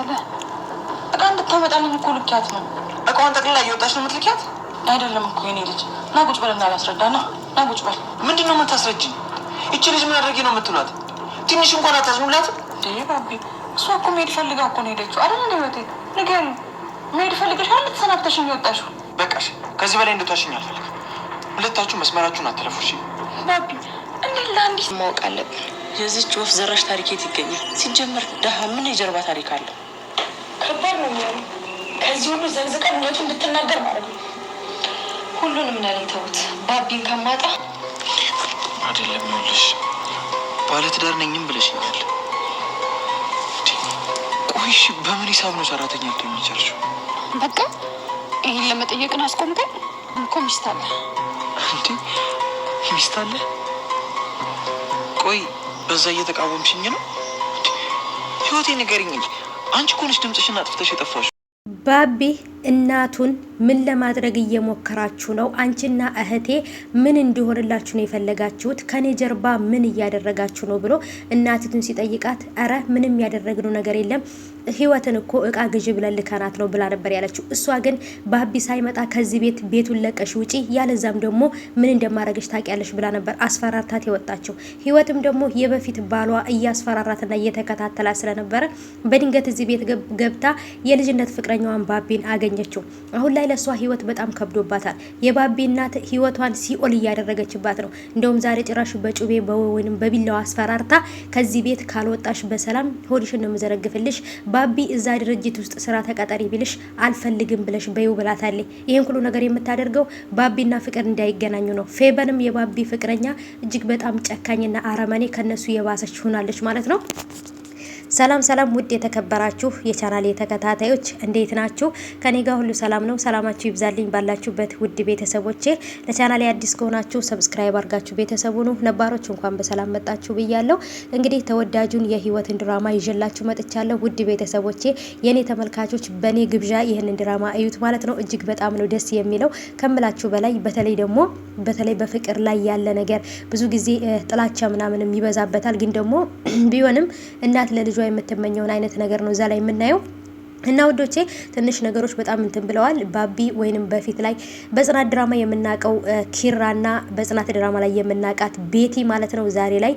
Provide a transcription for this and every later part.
ትፈልጋለህ? እቃ እንድታመጣልኝ እኮ ልኪያት ነው። እቃዋን ጠቅልላ እየወጣች ነው የምትልኪያት? አይደለም እኮ የኔ ልጅ። ና ቁጭ በል እንዳላስረዳ። ና ቁጭ በል። ምንድን ነው የምታስረጅኝ? ይቺ ልጅ ምን አድርጌ ነው የምትሏት? ትንሽ እንኳን አታዝኑላትም? ባቢ እሷ እኮ መሄድ ፈልጋ እኮ ነው ሄደችው አይደል? እንደ ህይወቴ ንገሪኝ። መሄድ ፈልገሽ አይደል ተሰናብተሽኝ የወጣሽው? በቃሽ። ከዚህ በላይ እንድታሽኝ አልፈልግም። ሁለታችሁ መስመራችሁን አትለፉ እሺ? ባቢ እንዴት ለአንዲት ማወቅ አለብን። የዚች ወፍ ዘራሽ ታሪክ የት ይገኛል? ሲጀመር ደሃ ምን የጀርባ ታሪክ አለ? ከባድ ነው የሚሆነው። ከዚህ ሁሉ ዘግዝቀን እውነቱን እንድትናገር ማለት ነው። ሁሉንም ለኔ ተውት። ባቢን ከማጣ አይደለም ይኸውልሽ፣ ባለትዳር ነኝም ብለሽኛል። ቆይሽ በምን ሂሳብ ነው ሰራተኛ የሚቻልሽው? በቃ ይህን ለመጠየቅን አስቆምከኝ እኮ። ሚስት አለ እንዴ? ሚስት አለ? ቆይ በዛ እየተቃወምሽኝ ነው? ህይወቴ ንገሪኝ እንጂ አንቺ እኮ ነሽ ድምፅሽን አጥፍተሽ የጠፋሽው። ባቢ እናቱን ምን ለማድረግ እየሞከራችሁ ነው? አንቺና እህቴ ምን እንዲሆንላችሁ ነው የፈለጋችሁት? ከኔ ጀርባ ምን እያደረጋችሁ ነው ብሎ እናቲቱን ሲጠይቃት፣ አረ ምንም ያደረግነው ነገር የለም ህይወትን እኮ እቃ ግዢ ብለን ልከናት ነው ብላ ነበር ያለችው። እሷ ግን ባቢ ሳይመጣ ከዚህ ቤቱን ለቀሽ ውጪ፣ ያለዛም ደግሞ ምን እንደማረገሽ ታውቂያለሽ ብላ ነበር አስፈራርታት የወጣችው። ህይወትም ደግሞ የበፊት ባሏ እያስፈራራትና እየተከታተላ ስለነበረ በድንገት እዚህ ቤት ገብታ የልጅነት ፍቅረኛዋን ባቢን አገኘችው። አሁን ላይ ለሷ ህይወት በጣም ከብዶባታል። የባቢ እናት ህይወቷን ሲኦል እያደረገችባት ነው። እንደውም ዛሬ ጭራሽ በጩቤ ወይንም በቢላዋ አስፈራርታ ከዚህ ቤት ካልወጣሽ በሰላም ሆድሽን ነው የምዘረግፍልሽ፣ ባቢ እዛ ድርጅት ውስጥ ስራ ተቀጠሪ ቢልሽ አልፈልግም ብለሽ በይው ብላታለች። ይሄን ሁሉ ነገር የምታደርገው ባቢና ፍቅር እንዳይገናኙ ነው። ፌበንም የባቢ ፍቅረኛ እጅግ በጣም ጨካኝና አረመኔ ከነሱ የባሰች ሆናለች ማለት ነው። ሰላም ሰላም፣ ውድ የተከበራችሁ የቻናሌ ተከታታዮች እንዴት ናችሁ? ከኔ ጋር ሁሉ ሰላም ነው። ሰላማችሁ ይብዛልኝ ባላችሁበት ውድ ቤተሰቦቼ። ለቻናሌ አዲስ ከሆናችሁ ሰብስክራይብ አድርጋችሁ ቤተሰቡ ነው። ነባሮች እንኳን በሰላም መጣችሁ ብያለሁ። እንግዲህ ተወዳጁን የህይወትን ድራማ ይዤላችሁ መጥቻለሁ። ውድ ቤተሰቦቼ፣ የኔ ተመልካቾች በኔ ግብዣ ይህንን ድራማ እዩት ማለት ነው። እጅግ በጣም ነው ደስ የሚለው ከምላችሁ በላይ። በተለይ በፍቅር ላይ ያለ ነገር ብዙ ጊዜ ጥላቻ ምናምንም ይበዛበታል። ግን ደግሞ ቢሆንም እናት ለልጇ የምትመኘውን አይነት ነገር ነው እዛ ላይ የምናየው። እና ወዶቼ ትንሽ ነገሮች በጣም እንትን ብለዋል። ባቢ ወይንም በፊት ላይ በጽናት ድራማ የምናቀው ኪራና በጽናት ድራማ ላይ የምናቃት ቤቲ ማለት ነው። ዛሬ ላይ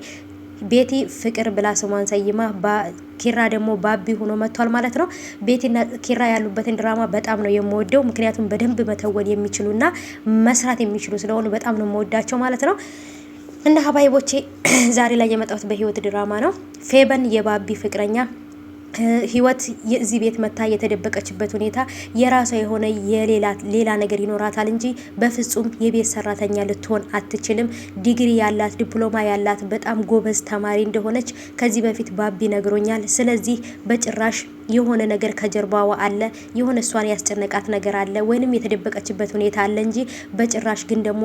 ቤቲ ፍቅር ብላ ስሟን ሰይማ ኪራ ደግሞ ባቢ ሆኖ መጥቷል ማለት ነው። ቤቲና ኪራ ያሉበትን ድራማ በጣም ነው የምወደው። ምክንያቱም በደንብ መተወን የሚችሉና መስራት የሚችሉ ስለሆኑ በጣም ነው የምወዳቸው ማለት ነው። እና ሀባይቦቼ ዛሬ ላይ የመጣሁት በህይወት ድራማ ነው። ፌበን የባቢ ፍቅረኛ ህይወት የዚህ ቤት መታ የተደበቀችበት ሁኔታ የራሷ የሆነ ሌላ ነገር ይኖራታል እንጂ በፍጹም የቤት ሰራተኛ ልትሆን አትችልም። ዲግሪ ያላት ዲፕሎማ ያላት በጣም ጎበዝ ተማሪ እንደሆነች ከዚህ በፊት ባቢ ነግሮኛል። ስለዚህ በጭራሽ የሆነ ነገር ከጀርባዋ አለ፣ የሆነ እሷን ያስጨነቃት ነገር አለ ወይንም የተደበቀችበት ሁኔታ አለ እንጂ በጭራሽ ግን ደግሞ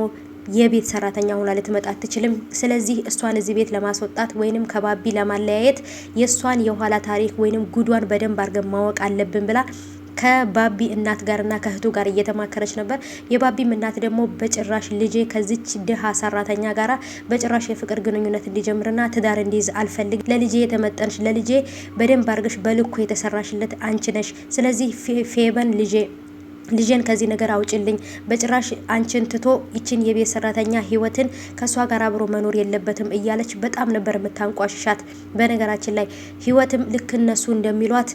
የቤት ሰራተኛ ሆና ልትመጣ አትችልም። ስለዚህ እሷን እዚህ ቤት ለማስወጣት ወይንም ከባቢ ለማለያየት የእሷን የኋላ ታሪክ ወይንም ጉዷን በደንብ አድርገን ማወቅ አለብን ብላ ከባቢ እናት ጋርና ከእህቱ ጋር እየተማከረች ነበር። የባቢም እናት ደግሞ በጭራሽ ልጄ ከዚች ድሃ ሰራተኛ ጋራ በጭራሽ የፍቅር ግንኙነት እንዲጀምርና ትዳር እንዲይዝ አልፈልግ። ለልጄ የተመጠንሽ፣ ለልጄ በደንብ አድርገሽ በልኩ የተሰራሽለት አንቺ ነሽ። ስለዚህ ፌበን ልጄን ከዚህ ነገር አውጭልኝ። በጭራሽ አንቺን ትቶ ይችን የቤት ሰራተኛ ህይወትን ከሷ ጋር አብሮ መኖር የለበትም እያለች በጣም ነበር የምታንቋሽሻት። በነገራችን ላይ ህይወትም ልክ እነሱ እንደሚሏት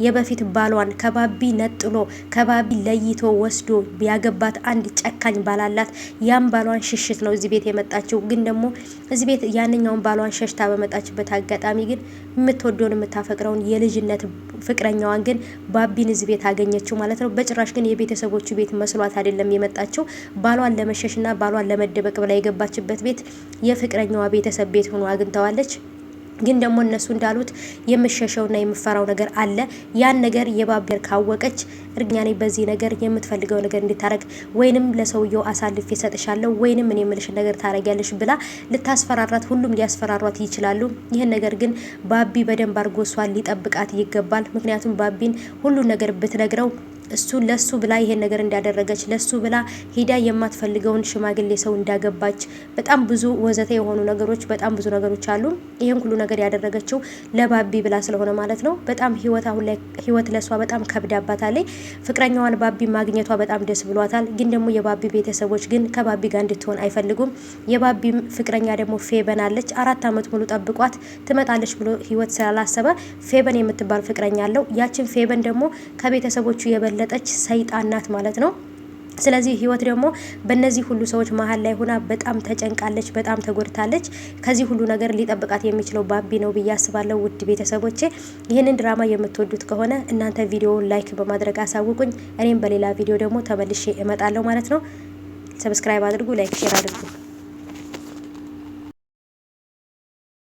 የበፊት ባሏን ከባቢ ነጥሎ ከባቢ ለይቶ ወስዶ ያገባት አንድ ጨካኝ ባላላት ያም ባሏን ሽሽት ነው እዚህ ቤት የመጣችው። ግን ደግሞ እዚህ ቤት ያንኛውን ባሏን ሸሽታ በመጣችበት አጋጣሚ ግን የምትወደውን የምታፈቅረውን የልጅነት ፍቅረኛዋን ግን ባቢን እዚህ ቤት አገኘችው ማለት ነው። በጭራሽ ግን የቤተሰቦቹ ቤት መስሏት አይደለም የመጣችው። ባሏን ለመሸሽና ባሏን ለመደበቅ ብላ የገባችበት ቤት የፍቅረኛዋ ቤተሰብ ቤት ሆኖ አግኝተዋለች። ግን ደግሞ እነሱ እንዳሉት የምሸሸውና የምፈራው ነገር አለ። ያን ነገር የባቢር ካወቀች እርግጠኛ ነኝ በዚህ ነገር የምትፈልገው ነገር እንድታረግ ወይንም ለሰውየው አሳልፍ ይሰጥሻለሁ ወይንም እኔ የምልሽ ነገር ታረጊያለሽ ብላ ልታስፈራራት፣ ሁሉም ሊያስፈራሯት ይችላሉ። ይህን ነገር ግን ባቢ በደንብ አድርጎ እሷን ሊጠብቃት ይገባል። ምክንያቱም ባቢን ሁሉ ነገር ብትነግረው እሱ ለሱ ብላ ይሄን ነገር እንዳደረገች ለሱ ብላ ሂዳ የማትፈልገውን ሽማግሌ ሰው እንዳገባች በጣም ብዙ ወዘተ የሆኑ ነገሮች በጣም ብዙ ነገሮች አሉ። ይሄን ሁሉ ነገር ያደረገችው ለባቢ ብላ ስለሆነ ማለት ነው። በጣም ህይወት አሁን ላይ ህይወት ለሷ በጣም ከብዳባታለች። ፍቅረኛዋን ባቢ ማግኘቷ በጣም ደስ ብሏታል። ግን ደግሞ የባቢ ቤተሰቦች ግን ከባቢ ጋር እንድትሆን አይፈልጉም። የባቢ ፍቅረኛ ደግሞ ፌበን አለች። 4 አመት ሙሉ ጠብቋት ትመጣለች ብሎ ህይወት ስላላሰበ ፌበን የምትባል ፍቅረኛ አለው። ያችን ፌበን ደግሞ ከቤተሰቦቹ የበለጠች ሰይጣን ናት ማለት ነው። ስለዚህ ህይወት ደግሞ በእነዚህ ሁሉ ሰዎች መሀል ላይ ሆና በጣም ተጨንቃለች፣ በጣም ተጎድታለች። ከዚህ ሁሉ ነገር ሊጠብቃት የሚችለው ባቢ ነው ብዬ አስባለሁ። ውድ ቤተሰቦቼ ይህንን ድራማ የምትወዱት ከሆነ እናንተ ቪዲዮውን ላይክ በማድረግ አሳውቁኝ። እኔም በሌላ ቪዲዮ ደግሞ ተመልሼ እመጣለሁ ማለት ነው። ሰብስክራይብ አድርጉ፣ ላይክ ሼር አድርጉ።